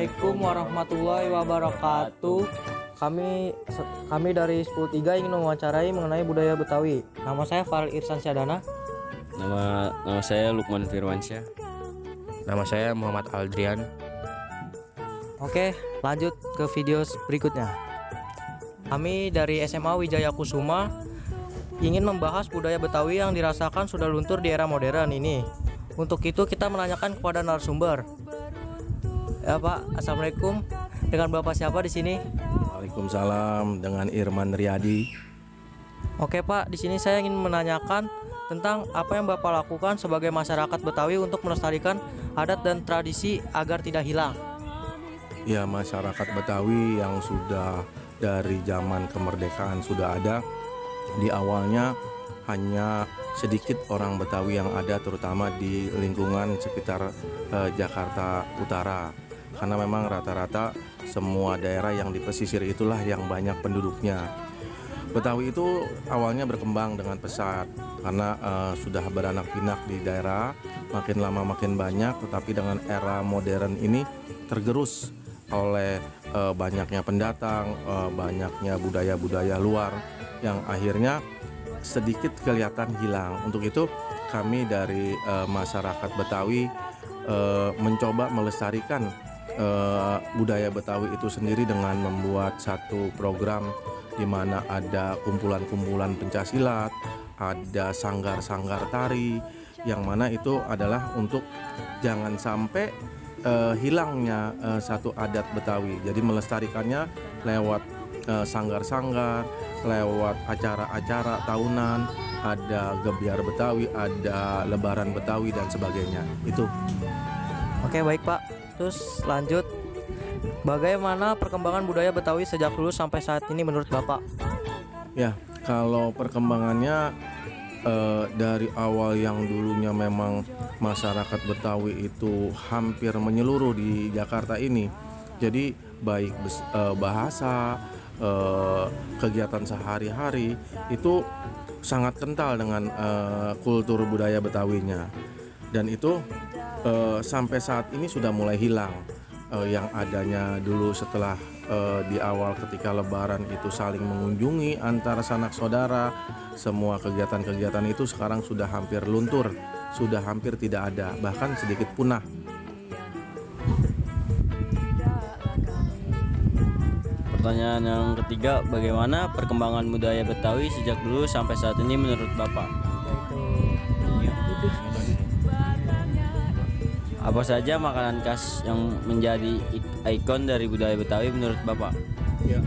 Assalamualaikum warahmatullahi wabarakatuh. Kami dari 10.3 ingin mewawancarai mengenai budaya Betawi. Nama saya Faril Irsan Syadana. Nama saya Lukman Firmansyah. Nama saya Muhammad Aldrian. Oke, lanjut ke video berikutnya. Kami dari SMA Wijaya Kusuma ingin membahas budaya Betawi yang dirasakan sudah luntur di era modern ini. Untuk itu kita menanyakan kepada narasumber. Ya Pak, Assalamualaikum. Dengan Bapak siapa di sini? Waalaikumsalam, dengan Irman Riyadi. Oke Pak, di sini saya ingin menanyakan tentang apa yang Bapak lakukan sebagai masyarakat Betawi untuk melestarikan adat dan tradisi agar tidak hilang. Ya, masyarakat Betawi yang sudah dari zaman kemerdekaan sudah ada. Di awalnya hanya sedikit orang Betawi yang ada, terutama di lingkungan sekitar Jakarta Utara, karena memang rata-rata semua daerah yang di pesisir itulah yang banyak penduduknya. Betawi itu awalnya berkembang dengan pesat karena sudah beranak pinak di daerah, makin lama makin banyak, tetapi dengan era modern ini tergerus oleh banyaknya pendatang, banyaknya budaya-budaya luar yang akhirnya sedikit kelihatan hilang. Untuk itu kami dari masyarakat Betawi mencoba melestarikan budaya Betawi itu sendiri dengan membuat satu program di mana ada kumpulan-kumpulan pencaksilat, ada sanggar-sanggar tari, yang mana itu adalah untuk jangan sampai hilangnya satu adat Betawi. Jadi melestarikannya lewat sanggar-sanggar, lewat acara-acara tahunan, ada gebiar Betawi, ada lebaran Betawi dan sebagainya. Itu. Oke, baik Pak. Terus lanjut, bagaimana perkembangan budaya Betawi sejak dulu sampai saat ini menurut Bapak? Ya, kalau perkembangannya dari awal yang dulunya memang masyarakat Betawi itu hampir menyeluruh di Jakarta ini. Jadi baik bahasa, kegiatan sehari-hari itu sangat kental dengan kultur budaya Betawinya, dan itu sampai saat ini sudah mulai hilang. Yang adanya dulu setelah di awal ketika lebaran itu saling mengunjungi antara sanak saudara, semua kegiatan-kegiatan itu sekarang sudah hampir luntur, sudah hampir tidak ada, bahkan sedikit punah. Pertanyaan yang ketiga, bagaimana perkembangan budaya Betawi sejak dulu sampai saat ini menurut Bapak? Apa saja makanan khas yang menjadi ikon dari budaya Betawi menurut Bapak? Ya,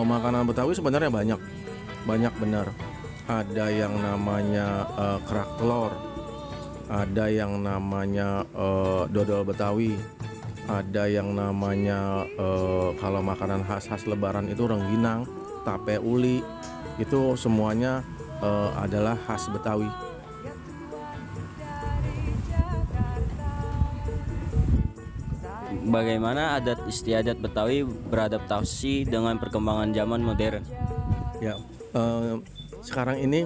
makanan Betawi sebenarnya banyak benar. Ada yang namanya kerak telur, ada yang namanya dodol Betawi, ada yang namanya kalau makanan khas lebaran itu rengginang, tape uli, itu semuanya adalah khas Betawi. Bagaimana adat istiadat Betawi beradaptasi dengan perkembangan zaman modern? Ya, sekarang ini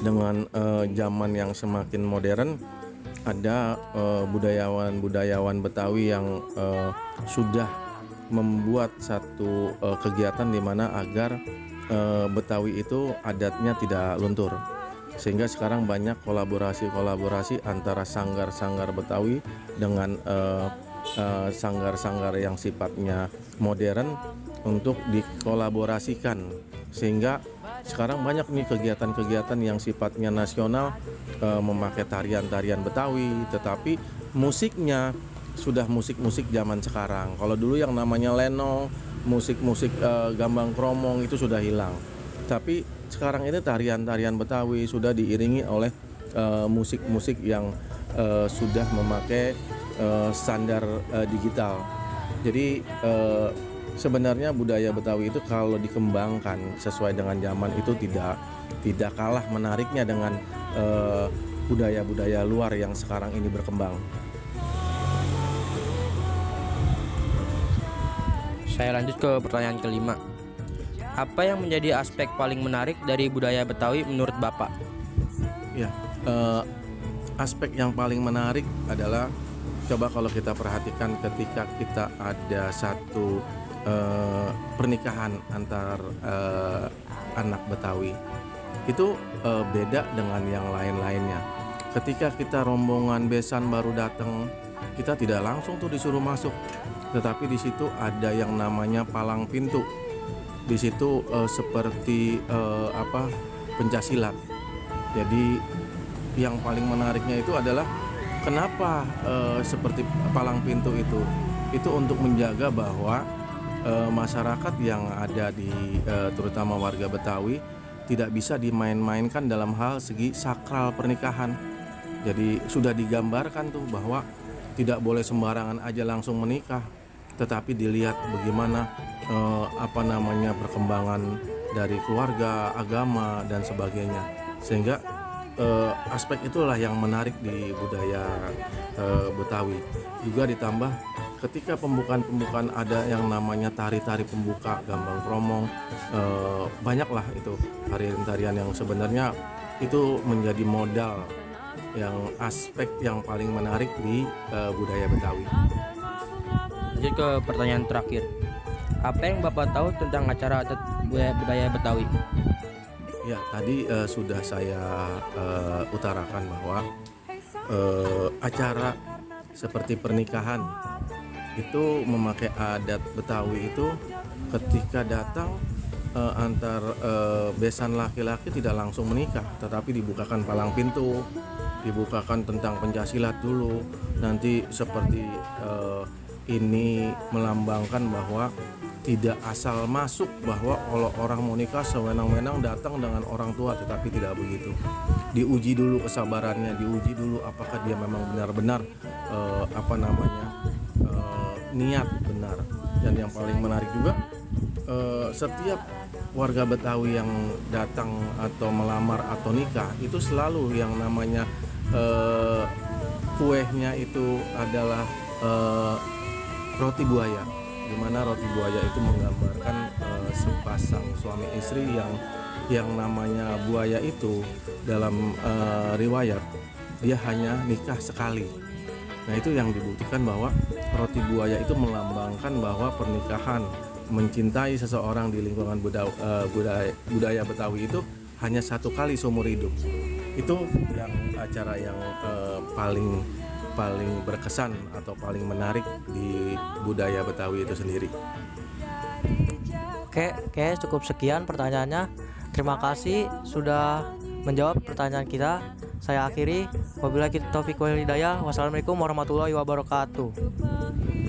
dengan zaman yang semakin modern, ada budayawan Betawi yang sudah membuat satu kegiatan di mana agar Betawi itu adatnya tidak luntur, sehingga sekarang banyak kolaborasi antara sanggar-sanggar Betawi dengan sanggar-sanggar yang sifatnya modern untuk dikolaborasikan, sehingga sekarang banyak nih kegiatan-kegiatan yang sifatnya nasional memakai tarian-tarian Betawi, tetapi musiknya sudah musik-musik zaman sekarang. Kalau dulu yang namanya lenong, musik-musik gambang kromong itu sudah hilang. Tapi sekarang ini tarian-tarian Betawi sudah diiringi oleh musik-musik yang sudah memakai standar digital. Jadi sebenarnya budaya Betawi itu kalau dikembangkan sesuai dengan zaman itu tidak kalah menariknya dengan budaya-budaya luar yang sekarang ini berkembang. Saya lanjut ke pertanyaan kelima. Apa yang menjadi aspek paling menarik dari budaya Betawi menurut Bapak? Ya, aspek yang paling menarik adalah Coba kalau kita perhatikan ketika kita ada satu pernikahan antar anak Betawi, itu beda dengan yang lain-lainnya. Ketika kita rombongan besan baru datang, kita tidak langsung tuh disuruh masuk, tetapi di situ ada yang namanya palang pintu. Di situ seperti pencaksilat. Jadi yang paling menariknya itu adalah kenapa seperti palang pintu itu untuk menjaga bahwa masyarakat yang ada di terutama warga Betawi tidak bisa dimain-mainkan dalam hal segi sakral pernikahan. Jadi sudah digambarkan tuh bahwa tidak boleh sembarangan aja langsung menikah, tetapi dilihat bagaimana perkembangan dari keluarga, agama dan sebagainya. Sehingga aspek itulah yang menarik di budaya Betawi. Juga ditambah ketika pembukaan ada yang namanya tari-tari pembuka, gambang kromong, banyaklah itu tarian-tarian yang sebenarnya itu menjadi modal yang aspek yang paling menarik di budaya Betawi. Lanjut ke pertanyaan terakhir. Apa yang Bapak tahu tentang acara adat budaya Betawi? Ya, tadi sudah saya utarakan bahwa acara seperti pernikahan itu memakai adat Betawi itu ketika datang antar besan laki-laki tidak langsung menikah, tetapi dibukakan palang pintu, dibukakan tentang pencaksilat dulu. Nanti seperti ini melambangkan bahwa tidak asal masuk, bahwa kalau orang mau nikah sewenang-wenang datang dengan orang tua, tetapi tidak begitu. Diuji dulu kesabarannya, diuji dulu apakah dia memang benar-benar niat benar. Dan yang paling menarik juga setiap warga Betawi yang datang atau melamar atau nikah itu selalu yang namanya kuehnya itu adalah roti buaya, di mana roti buaya itu menggambarkan sepasang suami istri yang namanya buaya itu dalam riwayat dia hanya nikah sekali. Nah, itu yang dibuktikan bahwa roti buaya itu melambangkan bahwa pernikahan, mencintai seseorang di lingkungan budaya Betawi itu hanya satu kali seumur hidup. Itu yang acara yang paling berkesan atau paling menarik di budaya Betawi itu sendiri. Oke, cukup sekian pertanyaannya. Terima kasih sudah menjawab pertanyaan kita. Saya akhiri. Wabillahi taufiq wal hidayah. Wassalamualaikum warahmatullahi wabarakatuh.